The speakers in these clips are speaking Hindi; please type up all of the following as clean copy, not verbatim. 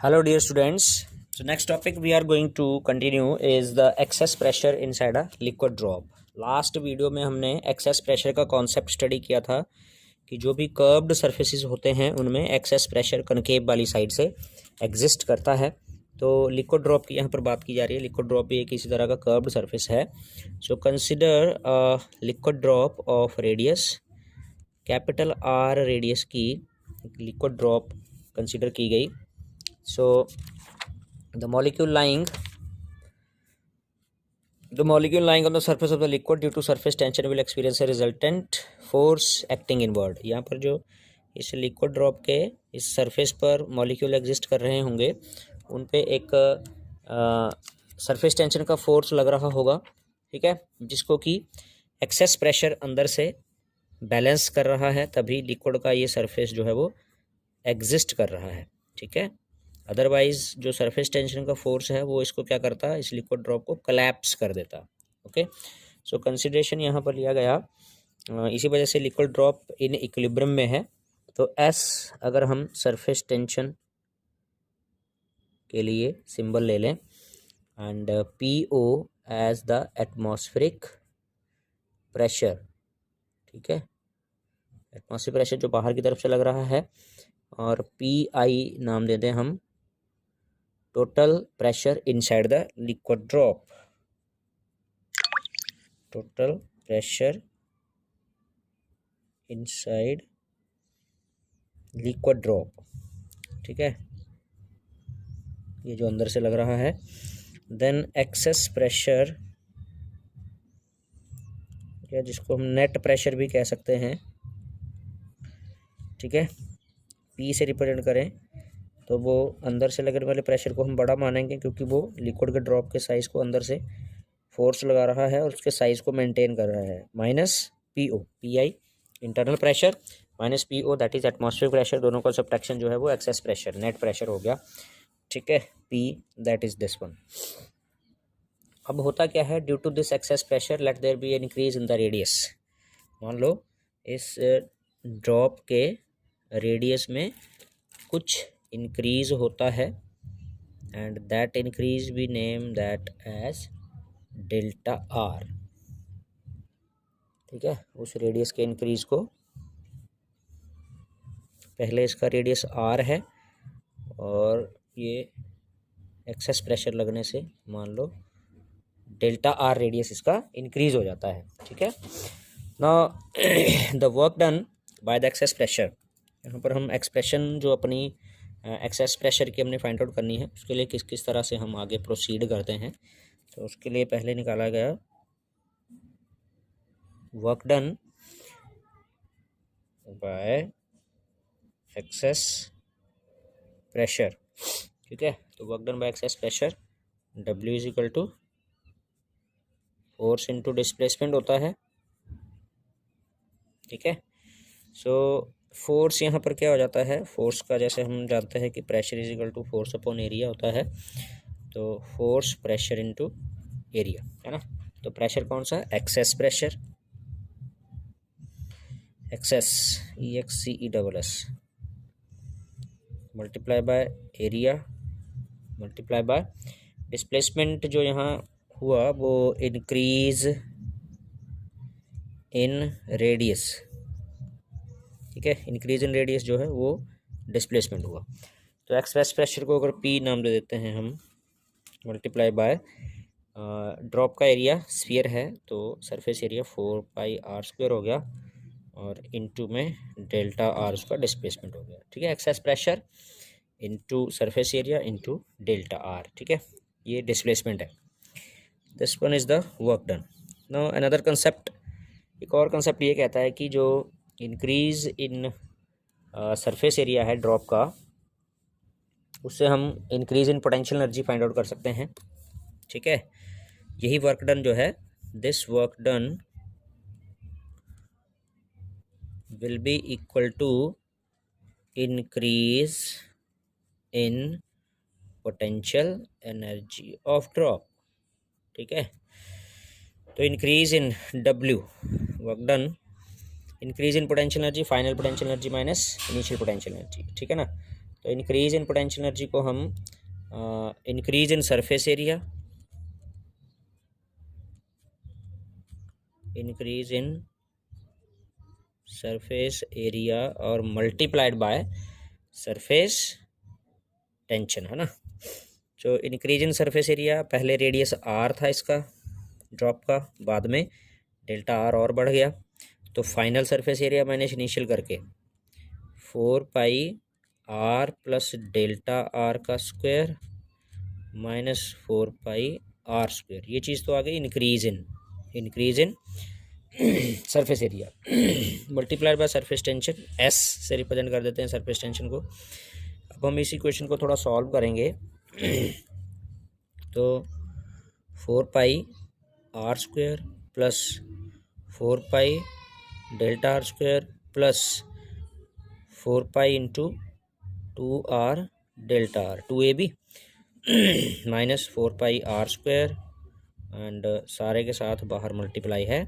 Hello dear students. So next topic we are going to continue is the excess pressure inside a liquid drop. Last video में हमने एक्सेस प्रेशर का कॉन्सेप्ट स्टडी किया था कि जो भी कर्व्ड सरफेसेस होते हैं उनमें एक्सेस प्रेशर कनकेव वाली साइड से एग्जिस्ट करता है। तो लिक्विड ड्रॉप की यहाँ पर बात की जा रही है। लिक्विड ड्रॉप भी एक इसी तरह का कर्व्ड सरफेस है। So consider liquid drop of radius capital R radius की लिक्विड ड्रॉप कंसिडर की गई। So the molecule lying on the surface of the liquid due to surface tension will experience a resultant force acting inward। यहाँ पर जो इस लिक्विड ड्रॉप के इस सरफेस पर मॉलिक्यूल एग्जिस्ट कर रहे होंगे उन पे एक सरफेस टेंशन का फोर्स लग रहा होगा, ठीक है, जिसको कि एक्सेस प्रेशर अंदर से बैलेंस कर रहा है, तभी लिक्विड का ये सरफेस जो है वो एग्जिस्ट कर रहा है, ठीक है। अदरवाइज जो सरफेस टेंशन का फोर्स है वो इसको क्या करता है, इस लिक्विड ड्रॉप को कोलैप्स कर देता। ओके, सो कंसिडरेशन यहाँ पर लिया गया। इसी वजह से लिक्विड ड्रॉप इन इक्विलिब्रियम में है। तो एस अगर हम सरफेस टेंशन के लिए सिंबल ले लें and P O as the atmospheric pressure, ठीक है, एटमॉस्फेरिक प्रेशर जो बाहर की तरफ से लग रहा है, और पी आई नाम देते हैं हम total pressure inside the liquid drop. Total pressure inside liquid drop, ठीक है, ये जो अंदर से लग रहा है। देन एक्सेस प्रेशर, या जिसको हम नेट प्रेशर भी कह सकते हैं, ठीक है, पी से रिप्रेजेंट करें तो वो अंदर से लगने वाले प्रेशर को हम बड़ा मानेंगे क्योंकि वो लिक्विड के ड्रॉप के साइज़ को अंदर से फोर्स लगा रहा है और उसके साइज़ को मेंटेन कर रहा है। Minus P O, P I internal pressure minus P O that is atmospheric pressure, दोनों का सब्ट्रैक्शन जो है वो एक्सेस प्रेशर नेट प्रेशर हो गया, ठीक है, P that is this one. अब होता क्या है, due to this excess pressure let there be an increase in the radius. मान लो इस ड्रॉप के रेडियस में कुछ इंक्रीज होता है and that increase we name that as delta R, ठीक है। उस रेडियस के इंक्रीज को, पहले इसका रेडियस आर है और ये एक्सेस प्रेशर लगने से मान लो डेल्टा आर रेडियस इसका इंक्रीज हो जाता है, ठीक है। Now the work done by the excess pressure, यहाँ पर हम एक्सप्रेशन जो अपनी एक्सेस प्रेशर की हमने फाइंड आउट करनी है, उसके लिए किस किस तरह से हम आगे प्रोसीड करते हैं। तो उसके लिए पहले निकाला गया work done by excess pressure, ठीक है। तो work done by excess pressure W is equal to force into displacement होता है, ठीक है। सो फोर्स यहाँ पर क्या हो जाता है, फोर्स का जैसे हम जानते हैं कि pressure is equal to force upon area होता है, तो फोर्स प्रेशर इनटू एरिया, है ना। तो प्रेशर कौन सा, excess pressure, excess EXCESS multiply by area multiply by displacement जो यहाँ हुआ वो इंक्रीज इन रेडियस, ठीक है, इंक्रीज इन रेडियस जो है वो डिस्प्लेसमेंट हुआ। तो एक्सेस प्रेशर को अगर P नाम दे देते हैं हम, मल्टीप्लाई बाय ड्रॉप का एरिया स्फीयर है तो सरफेस एरिया 4πr² हो गया और इनटू में डेल्टा आर उसका डिस्प्लेसमेंट हो गया, ठीक है। Excess pressure into surface area into delta R, ठीक है, ये डिस्प्लेसमेंट है। This one is the work done. Now another concept, एक और कंसेप्ट ये कहता है कि जो इंक्रीज इन सरफेस एरिया है ड्रॉप का, उससे हम increase in potential energy find out कर सकते हैं, ठीक है। यही वर्क डन जो है, this work done will be equal to increase in potential energy of drop, ठीक है। तो increase in W work done, increase in potential energy, final potential energy minus initial potential energy, ठीक है ना। तो इंक्रीज इन पोटेंशियल एनर्जी को हम increase in surface area, increase in surface area और मल्टीप्लाइड बाय सरफेस टेंशन, है ना। तो इंक्रीज इन सरफेस एरिया, पहले रेडियस आर था इसका ड्रॉप का, बाद में डेल्टा आर और बढ़ गया, तो फाइनल सरफेस एरिया मैंने इनिशियल करके 4 pi R plus delta R का square minus 4 pi are square, ये चीज़ तो आ गई increase in surface area multiplied by surface tension, S से रिप्रेजेंट कर देते हैं सरफेस टेंशन को। अब हम इस इक्वेशन को थोड़ा सॉल्व करेंगे। तो 4 pi are square plus 4 pi delta are square plus 4 pi into 2 r delta r 2ab minus 4 pi are square and सारे के साथ बाहर मल्टीप्लाई है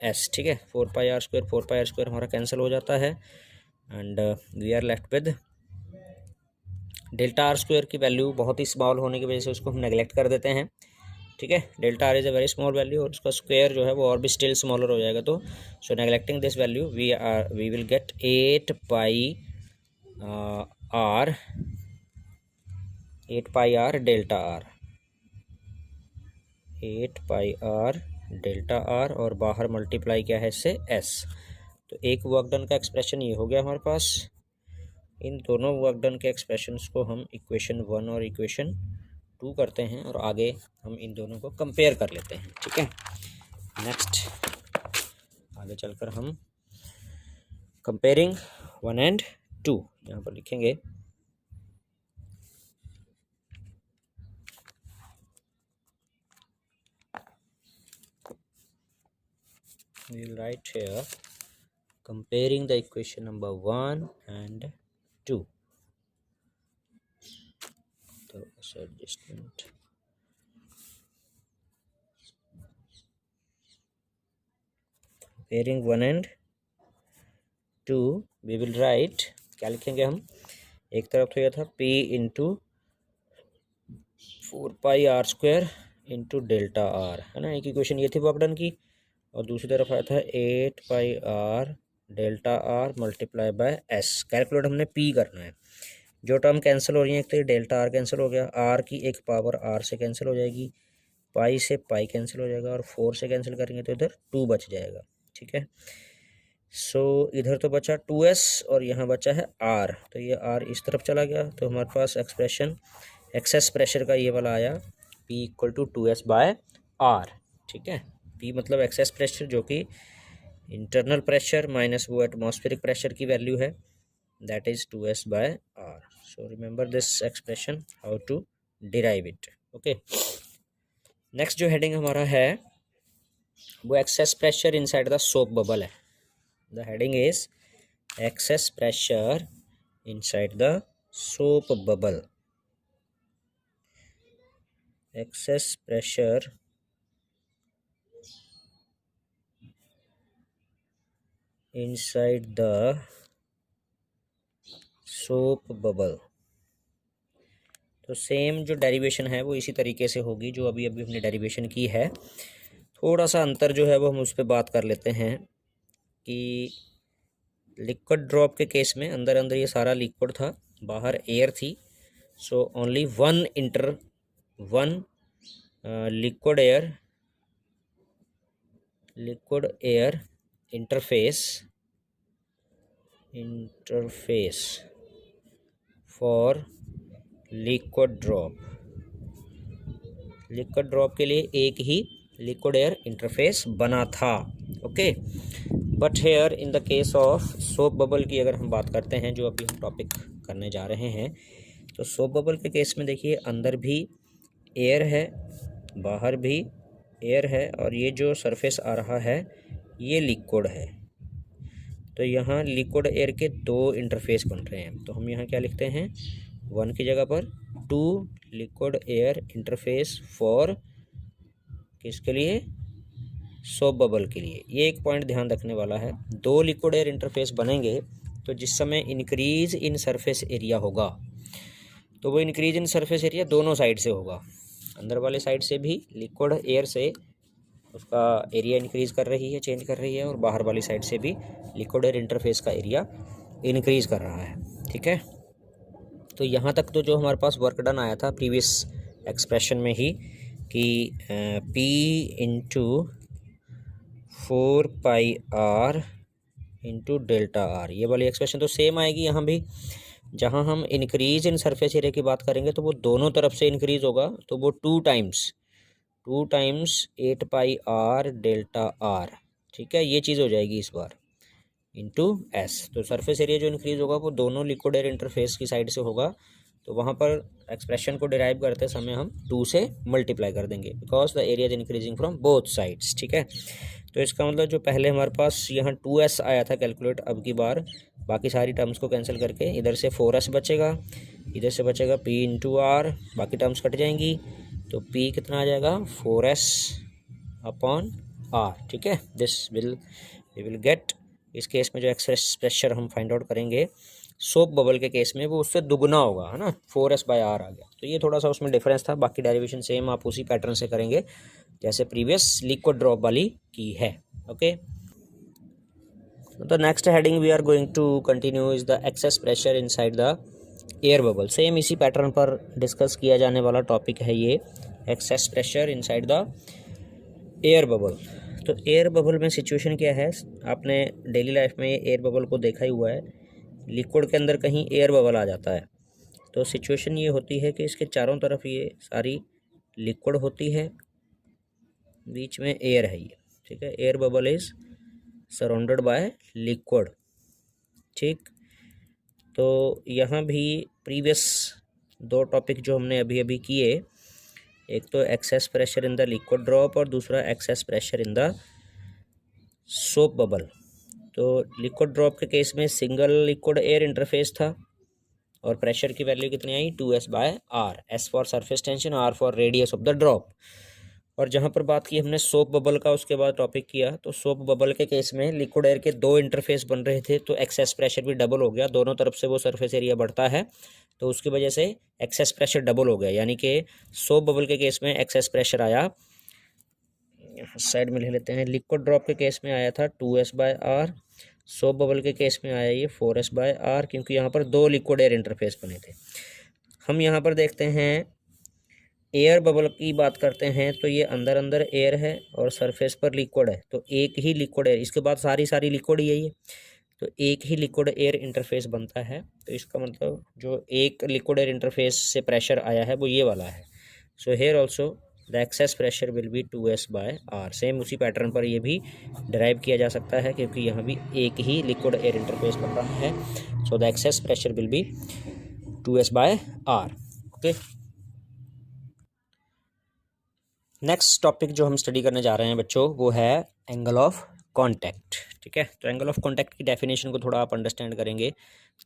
एस, ठीक है। 4 पाई आर स्क्वायर हमारा कैंसिल हो जाता है and we are left with delta are square की वैल्यू बहुत ही स्मॉल होने की वजह से उसको हम नेगलेक्ट कर देते हैं, ठीक है। Delta R is a very small value और उसका स्क्वायर जो है वो और भी स्टिल स्मॉलर हो जाएगा, तो so neglecting this value we will get 8 pi r delta r, 8 pi r delta r और बाहर मल्टीप्लाई क्या है इससे एस। तो एक वर्क डन का एक्सप्रेशन ये हो गया हमारे पास। इन दोनों वर्क डन के एक्सप्रेशंस को हम इक्वेशन 1 और इक्वेशन 2 करते हैं और आगे हम इन दोनों को कंपेयर कर लेते हैं, ठीक है। नेक्स्ट आगे चलकर हम कंपेयरिंग 1 एंड 2 यहाँ पर लिखेंगे। We will write here comparing the equation number 1 and 2. So adjustment. Comparing 1 and 2, we will write, क्या लिखेंगे हम, एक तरफ तो यह था p into 4 pi are square into delta R, है ना, एक इक्वेशन ये थी वर्क डन की, और दूसरी तरफ आया था 8 pi r delta r multiply by S. Calculate हमने पी करना है, जो टर्म कैंसिल हो रही है, एक तो डेल्टा आर कैंसिल हो गया, आर की एक पावर आर से कैंसिल हो जाएगी, पाई से पाई कैंसिल हो जाएगा और 4 से कैंसिल करेंगे तो इधर 2 बच जाएगा, ठीक है। सो इधर तो बचा 2s और यहाँ बचा है r, तो ये r इस तरफ चला गया, तो हमारे पास एक्सप्रेशन एक्सेस प्रेशर का ये वाला आया p equal to 2s by r, ठीक है। p मतलब एक्सेस प्रेशर जो कि इंटरनल प्रेशर माइनस वो एटमॉस्फेरिक प्रेशर की वैल्यू है, that is 2s by r। So remember this expression how to derive it, okay. Next जो हेडिंग हमारा है वो excess pressure inside the soap bubble है। The heading is excess pressure inside the soap bubble. Excess pressure inside the soap bubble. तो सेम जो डेरिवेशन है वो इसी तरीके से होगी जो अभी हमने डेरिवेशन की है। थोड़ा सा अंतर जो है वो हम उस पर बात कर लेते हैं कि लिक्विड ड्रॉप के केस में अंदर ये सारा लिक्विड था, बाहर एयर थी, so only one liquid air interface for liquid drop के लिए एक ही लिक्विड एयर इंटरफेस बना था, okay. But here in the case of soap bubble की अगर हम बात करते हैं, जो अभी हम टॉपिक करने जा रहे हैं, तो सोप बबल के केस में देखिए अंदर भी एयर है, बाहर भी एयर है, और ये जो सरफेस आ रहा है ये लिक्विड है। तो यहाँ लिक्विड एयर के 2 इंटरफेस बन रहे हैं, तो हम यहाँ क्या लिखते हैं, 1 की जगह पर 2 लिक्विड एयर इंटरफेस फॉर किसके लिए, सोप बबल के लिए। ये एक पॉइंट ध्यान रखने वाला है, 2 लिक्विड एयर इंटरफेस बनेंगे तो जिस समय इंक्रीज इन सरफेस एरिया होगा तो वो इंक्रीज इन सरफेस एरिया दोनों साइड से होगा, अंदर वाले साइड से भी लिक्विड एयर से उसका एरिया इंक्रीज़ कर रही है, चेंज कर रही है, और बाहर वाली साइड से भी लिक्विड एयर इंटरफेस का एरिया इंक्रीज़ कर रहा है। ठीक है, तो यहाँ तक तो जो हमारे पास वर्क डन आया था प्रीवियस एक्सप्रेशन में ही कि P into 4πr into delta are, ये वाली एक्सप्रेशन तो सेम आएगी यहाँ भी। जहाँ हम इंक्रीज इन सरफेस एरिया की बात करेंगे तो वो दोनों तरफ से इंक्रीज होगा, तो वो 2 टाइम्स 8πr डेल्टा आर। ठीक है, ये चीज़ हो जाएगी इस बार इंटू एस। तो सरफेस एरिया जो इंक्रीज होगा वो दोनों लिक्विड एयर इंटरफेस की साइड से होगा, तो वहाँ पर एक्सप्रेशन को डिराइव करते समय हम 2 से मल्टीप्लाई कर देंगे because the area is increasing from both sides. ठीक है, तो इसका मतलब जो पहले हमारे पास यहाँ 2s आया था कैलकुलेट, अब की बार बाकी सारी टर्म्स को कैंसिल करके इधर से 4s बचेगा, इधर से बचेगा p इंटू आर, बाकी टर्म्स कट जाएंगी, तो p कितना आ जाएगा 4s अपॉन r। ठीक है, दिस वी विल गेट, इस केस में जो एक्सेस प्रेशर हम फाइंड आउट करेंगे सोप बबल के केस में वो उससे दुगना होगा, है ना, 4s/r आ गया। तो ये थोड़ा सा उसमें डिफरेंस था, बाकी डेरिवेशन सेम आप उसी पैटर्न से करेंगे जैसे प्रीवियस लिक्विड ड्रॉप वाली की है। ओके, तो next heading we are going to continue is the excess pressure inside the air bubble. Same इसी पैटर्न पर डिस्कस किया जाने वाला टॉपिक है ये, excess pressure inside the air bubble. तो एयर बबल में सिचुएशन क्या है, आपने डेली लाइफ में एयर बबल को देखा ही हुआ है, लिक्विड के अंदर कहीं एयर बबल आ जाता है तो सिचुएशन ये होती है कि इसके चारों तरफ ये सारी लिक्विड होती है, बीच में एयर है ये। ठीक है, air bubble is surrounded by liquid. ठीक, तो यहाँ भी प्रीवियस 2 टॉपिक जो हमने अभी अभी किए, एक तो excess pressure in the liquid drop और दूसरा excess pressure in the soap bubble. तो लिक्विड ड्रॉप के केस में सिंगल लिक्विड एयर इंटरफेस था और प्रेशर की वैल्यू कितनी आई 2s/r, s for surface tension, r for radius of the drop. और जहाँ पर बात की हमने सोप बबल का, उसके बाद टॉपिक किया, तो सोप बबल के केस में लिक्विड एयर के 2 इंटरफेस बन रहे थे तो एक्सेस प्रेशर भी डबल हो गया, दोनों तरफ से वो सरफेस एरिया बढ़ता है तो उसकी वजह से एक्सेस प्रेशर डबल हो गया। यानी कि सोप बबल के केस में एक्सेस प्रेशर आया, साइड में ले लेते हैं, लिक्विड ड्रॉप के केस में आया था 2s/r, सोप बबल के केस में आया ये 4s/r, क्योंकि यहाँ पर 2 लिक्विड एयर इंटरफेस बने थे। हम यहाँ पर देखते हैं एयर बबल की बात करते हैं तो ये अंदर अंदर एयर है और सरफेस पर लिक्विड है, तो एक ही लिक्विड एयर, इसके बाद सारी लिक्विड ही है ये, तो एक ही लिक्विड एयर इंटरफेस बनता है। तो इसका मतलब जो एक लिक्विड एयर इंटरफेस से प्रेशर आया है वो ये वाला है। So here also the excess pressure will be 2s/r। Same उसी पैटर्न पर ये भी डिराइव किया जा सकता है क्योंकि यहाँ भी एक ही लिक्विड एयर इंटरफेस बन रहा है। So the excess pressure will be 2s/r। Okay, next topic जो हम स्टडी करने जा रहे हैं बच्चों वो है एंगल ऑफ कांटेक्ट। ठीक है, तो एंगल ऑफ कांटेक्ट की डेफिनेशन को थोड़ा आप अंडरस्टैंड करेंगे।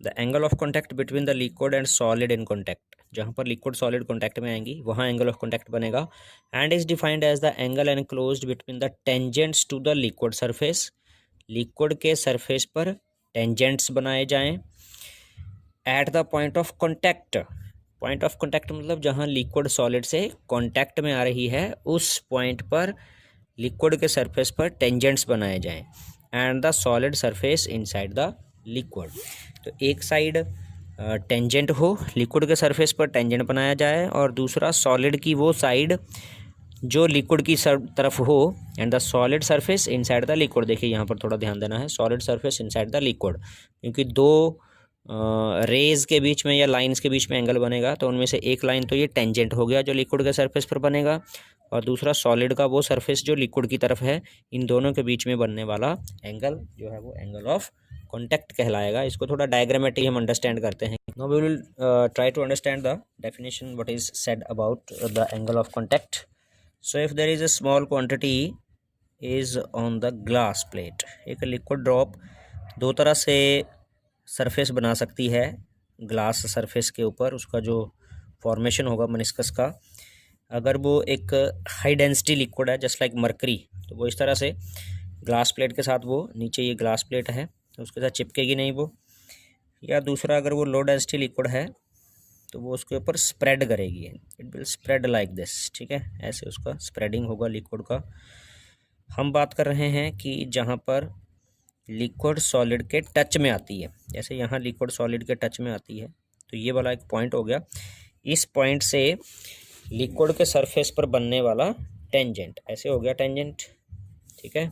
The angle of contact between the liquid and solid in contact, जहाँ पर लिक्विड सॉलिड कांटेक्ट में आएंगी वहाँ एंगल ऑफ कांटेक्ट बनेगा, and is defined as the angle enclosed between the tangents to the liquid surface. Liquid के सरफेस पर टेंजेंट्स बनाए जाएं at the point of contact. Point of contact मतलब जहाँ लिक्विड सॉलिड से कॉन्टैक्ट में आ रही है उस पॉइंट पर लिक्विड के सरफेस पर टेंजेंट्स बनाए जाएं, and the solid surface inside the liquid. तो एक साइड टेंजेंट हो, लिक्विड के सरफेस पर टेंजेंट बनाया जाए, और दूसरा सॉलिड की वो साइड जो लिक्विड की तरफ हो, and the solid surface inside the liquid. देखिए यहाँ पर थोड़ा ध्यान देना है, solid surface inside the liquid, क्योंकि 2 रेज के बीच में या लाइंस के बीच में एंगल बनेगा, तो उनमें से एक लाइन तो ये टेंजेंट हो गया जो लिक्विड के सरफेस पर बनेगा, और दूसरा सॉलिड का वो सरफेस जो लिक्विड की तरफ है। इन दोनों के बीच में बनने वाला एंगल जो है वो एंगल ऑफ कांटेक्ट कहलाएगा। इसको थोड़ा डायग्रामेटिकली हम अंडरस्टैंड करते हैं। Now we will try to understand the definition what is said about the angle of contact. So if there is a small quantity is on the glass plate, एक लिक्विड ड्रॉप 2 तरह से सरफेस बना सकती है ग्लास सरफेस के ऊपर, उसका जो फॉर्मेशन होगा मेनिस्कस का। अगर वो एक हाई डेंसिटी लिक्विड है जस्ट लाइक मरकरी, तो वो इस तरह से ग्लास प्लेट के साथ, वो नीचे ये ग्लास प्लेट है तो उसके साथ चिपकेगी नहीं वो। या दूसरा अगर वो लो डेंसिटी लिक्विड है तो वो उसके ऊपर स्प्रेड करेगी, it will spread like this, ठीक है, ऐसे उसका स्प्रेडिंग होगा लिक्विड का। हम बात कर रहे हैं कि जहाँ पर लिक्विड सॉलिड के टच में आती है, जैसे यहाँ लिक्विड सॉलिड के टच में आती है, तो ये वाला एक पॉइंट हो गया, इस पॉइंट से लिक्विड के सरफेस पर बनने वाला टेंजेंट, ऐसे हो गया टेंजेंट, ठीक है।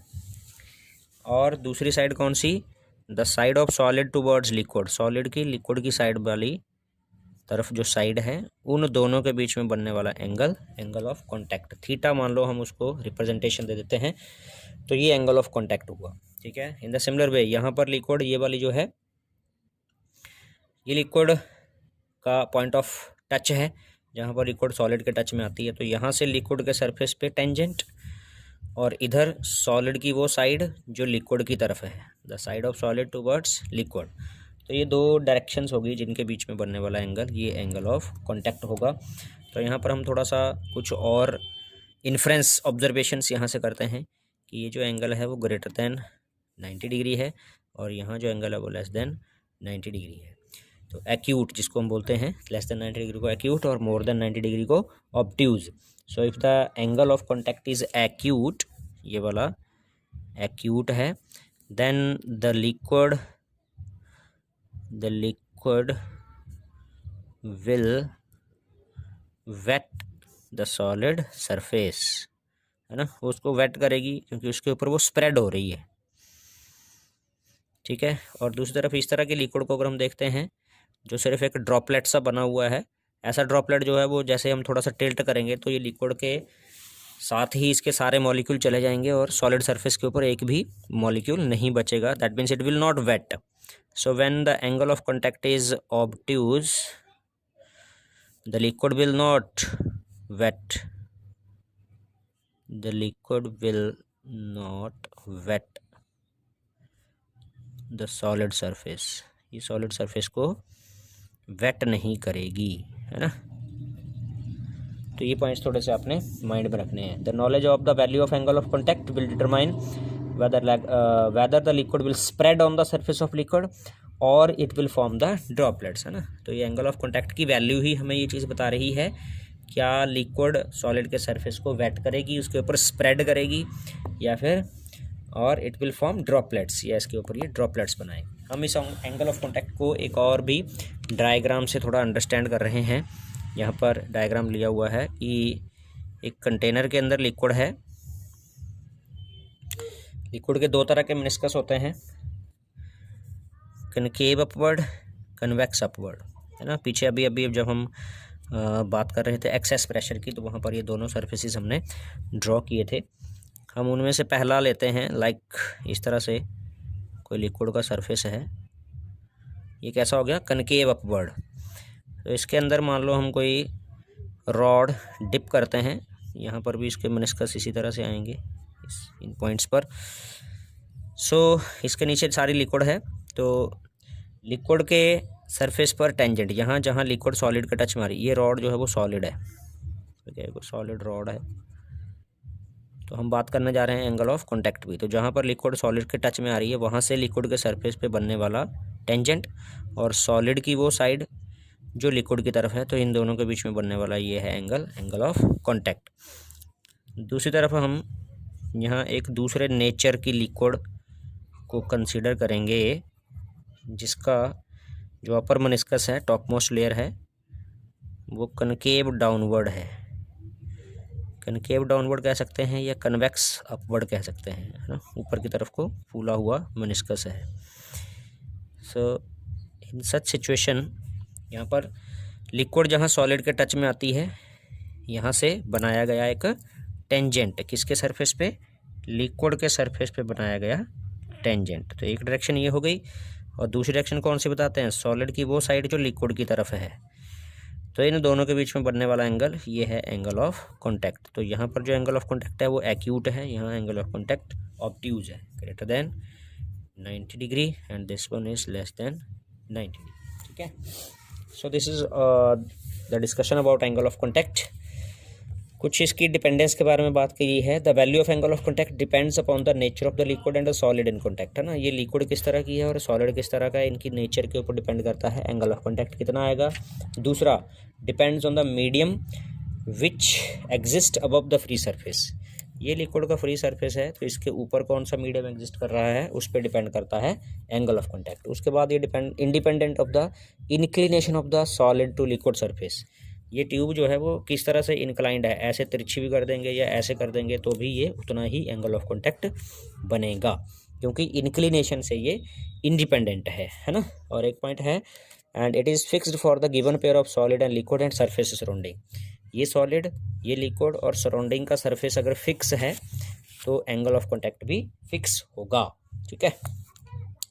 और दूसरी साइड कौन सी, the side of solid towards liquid, solid की लिक्विड की साइड वाली तरफ जो साइड है, उन दोनों के बीच में बनने वाला angle, angle of contact, theta मान लो हम उसको रिप्रेजेंटेशन दे देते हैं, तो ये एंगल ऑफ कॉन्टैक्ट हुआ, ठीक है। इन द सिमिलर वे यहाँ पर लिक्विड, ये वाली जो है ये लिक्विड का पॉइंट ऑफ टच है, जहाँ पर लिक्विड सॉलिड के टच में आती है, तो यहाँ से लिक्विड के सरफेस पे टेंजेंट, और इधर सॉलिड की वो साइड जो लिक्विड की तरफ है, the side of solid towards liquid, तो ये दो डायरेक्शंस होगी जिनके बीच में बनने वाला एंगल, ये एंगल ऑफ कॉन्टैक्ट होगा। तो यहाँ पर हम थोड़ा सा कुछ और इन्फ्रेंस ऑब्जर्वेशंस यहाँ से करते हैं कि ये जो एंगल है वो ग्रेटर देन 90 डिग्री है, और यहाँ जो एंगल है वो लेस देन 90 डिग्री है। तो एक्यूट जिसको हम बोलते हैं, लेस देन 90 डिग्री को एक्यूट और मोर देन 90 डिग्री को obtuse. So if the angle of contact is acute, ये वाला एक्यूट है, then the liquid will wet the solid surface, है ना, वो उसको वेट करेगी क्योंकि उसके ऊपर वो स्प्रेड हो रही है, ठीक है। और दूसरी तरफ इस तरह के लिक्विड को अगर हम देखते हैं जो सिर्फ एक ड्रॉपलेट सा बना हुआ है, ऐसा ड्रॉपलेट जो है वो जैसे हम थोड़ा सा टिल्ट करेंगे तो ये लिक्विड के साथ ही इसके सारे मॉलिक्यूल चले जाएंगे और सॉलिड सरफेस के ऊपर एक भी मॉलिक्यूल नहीं बचेगा, that means it will not wet. So when the angle of contact is obtuse, the liquid will not wet, the liquid will not wet the solid surface, ये सॉलिड सरफेस को वेट नहीं करेगी, है ना। तो ये पॉइंट्स थोड़े से आपने माइंड में रखने हैं। The knowledge of the value of angle of contact will determine whether the liquid will spread on the surface of liquid और it will form the droplets, है ना। तो ये एंगल ऑफ कॉन्टैक्ट की वैल्यू ही हमें ये चीज़ बता रही है, क्या लिक्विड सॉलिड के सरफेस को वेट करेगी, उसके ऊपर स्प्रेड करेगी, या फिर और इट विल फॉर्म ड्रॉपलेट्स, या इसके ऊपर ये ड्रॉपलेट्स बनाएगी। हम इस एंगल ऑफ कॉन्टैक्ट को एक और भी डायग्राम से थोड़ा अंडरस्टैंड कर रहे हैं। यहाँ पर डायग्राम लिया हुआ है कि एक कंटेनर के अंदर लिक्विड है, लिक्विड के दो तरह के मेनिस्कस होते हैं, कनकेव अपवर्ड, कन्वेक्स अपवर्ड, है ना। पीछे अभी जब हम बात कर रहे थे एक्सेस प्रेशर की, तो वहाँ पर ये दोनों सरफेसेस हमने ड्रॉ किए थे। हम उनमें से पहला लेते हैं, लाइक इस तरह से कोई लिक्विड का सरफेस है, ये कैसा हो गया, कनकेव अपवर्ड। तो इसके अंदर मान लो हम कोई रॉड डिप करते हैं, यहाँ पर भी इसके मेनिस्कस इसी तरह से आएंगे इन पॉइंट्स पर। सो इसके नीचे सारी लिक्विड है, तो लिक्विड के सरफेस पर टेंजेंट, यहाँ जहाँ लिक्विड सॉलिड का टच मारी, ये रॉड जो है वो सॉलिड है, ठीक है, वो सॉलिड रॉड है। तो हम बात करने जा रहे हैं एंगल ऑफ कॉन्टैक्ट भी। तो जहाँ पर लिक्विड सॉलिड के टच में आ रही है, वहाँ से लिक्विड के सरफेस पे बनने वाला टेंजेंट, और सॉलिड की वो साइड जो लिक्विड की तरफ है, तो इन दोनों के बीच में बनने वाला ये है एंगल, एंगल ऑफ कॉन्टैक्ट। दूसरी तरफ हम यहाँ एक दूसरे नेचर की लिक्विड को कंसीडर करेंगे, जिसका जो अपर मेनिस्कस है, टॉप मोस्ट लेयर है, वो कनकेव डाउनवर्ड है, कनकेव डाउनवर्ड कह सकते हैं या कन्वेक्स अपवर्ड कह सकते हैं, है ना, ऊपर की तरफ को फूला हुआ मेनिस्कस है। सो इन सच सिचुएशन, यहाँ पर लिक्विड जहाँ सॉलिड के टच में आती है, यहाँ से बनाया गया एक टेंजेंट, किसके सरफेस पे, लिक्विड के सरफेस पे बनाया गया टेंजेंट। तो एक डायरेक्शन ये हो गई, और दूसरी डायरेक्शन कौन सी बताते हैं, सॉलिड की वो साइड जो लिक्विड की तरफ है। तो इन दोनों के बीच में बनने वाला एंगल ये है एंगल ऑफ कॉन्टैक्ट। तो यहाँ पर जो एंगल ऑफ कॉन्टैक्ट है वो एक्यूट है, यहाँ एंगल ऑफ कॉन्टैक्ट ऑब्ट्यूज है, greater than 90 degree, and this one is less than 90 degree, ठीक है। So this is the discussion about angle of contact. कुछ इसकी डिपेंडेंस के बारे में बात की है। The value of angle of contact depends upon the nature of the liquid and the solid in contact, है ना। ये लिक्विड किस तरह की है और सॉलिड किस तरह का है, इनकी नेचर के ऊपर डिपेंड करता है एंगल ऑफ कॉन्टैक्ट कितना आएगा। दूसरा, depends on the medium which exist above the free surface. ये लिक्विड का फ्री सरफेस है तो इसके ऊपर कौन सा मीडियम एग्जिस्ट कर रहा है उस पर डिपेंड करता है एंगल ऑफ कॉन्टैक्ट। उसके बाद ये independent of the inclination of the solid to liquid surface. ये ट्यूब जो है वो किस तरह से इंक्लाइंड है, ऐसे तिरछी भी कर देंगे या ऐसे कर देंगे तो भी ये उतना ही एंगल ऑफ कॉन्टैक्ट बनेगा, क्योंकि इंक्लिनेशन से ये इंडिपेंडेंट है ना। और एक पॉइंट है, and it is fixed for the given pair of solid and liquid and surface surrounding. ये सॉलिड, ये लिक्विड और सराउंडिंग का सरफेस अगर फिक्स है तो एंगल ऑफ कॉन्टैक्ट भी फिक्स होगा, ठीक है।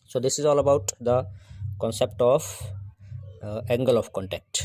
So this is all about the concept of angle of contact.